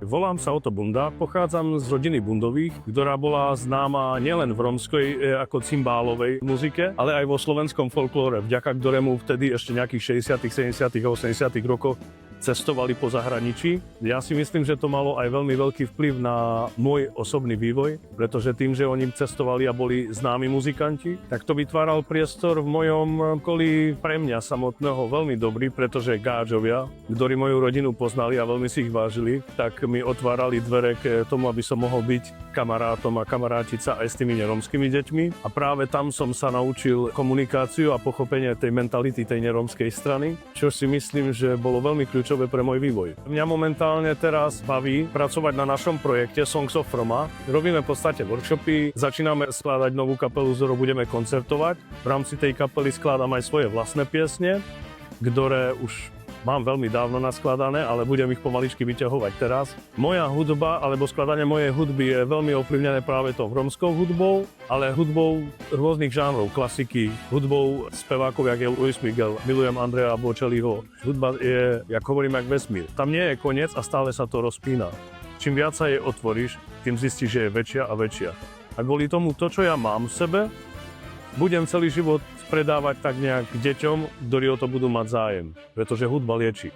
Volám sa Oto Bunda, pochádzam z rodiny Bundových, ktorá bola známa nielen v rómskej ako cymbálovej muzike, ale aj vo slovenskom folklóre, vďaka ktorému vtedy ešte nejakých 60., 70., 80. rokoch cestovali po zahraničí. Ja si myslím, že to malo aj veľmi veľký vplyv na môj osobný vývoj, pretože tým, že oni cestovali a boli známi muzikanti, tak to vytváral priestor v mojom okolí pre mňa samotného veľmi dobrý, pretože gáčovia, ktorí moju rodinu poznali a veľmi si ich vážili, tak mi otvárali dvere k tomu, aby som mohol byť kamarátom a kamarátiť sa aj s tými nerómskymi deťmi. A práve tam som sa naučil komunikáciu a pochopenie tej mentality tej nerómskej strany, čo si myslím, že bolo veľmi kľúčové pre môj vývoj. Mňa momentálne teraz baví pracovať na našom projekte Songs of Roma. Robíme v podstate workshopy, začíname skladať novú kapelu, s ktorou budeme koncertovať. V rámci tej kapely skladám aj svoje vlastné piesne, ktoré už mám veľmi dávno naskladané, ale budem ich pomaličky vyťahovať teraz. Moja hudba, alebo skladanie mojej hudby je veľmi ovplyvnené práve tou rómskou hudbou, ale hudbou rôznych žánrov, klasiky, hudbou spevákov, jak je Luis Miguel, milujem Andrea Bocelliho. Hudba je, jak hovorím, jak vesmír. Tam nie je koniec a stále sa to rozpína. Čím viac sa jej otvoríš, tým zistíš, že je väčšia a väčšia. A kvôli tomu to, čo ja mám v sebe, budem celý život predávať tak nejak deťom, ktorí o to budú mať zájem, pretože hudba lieči.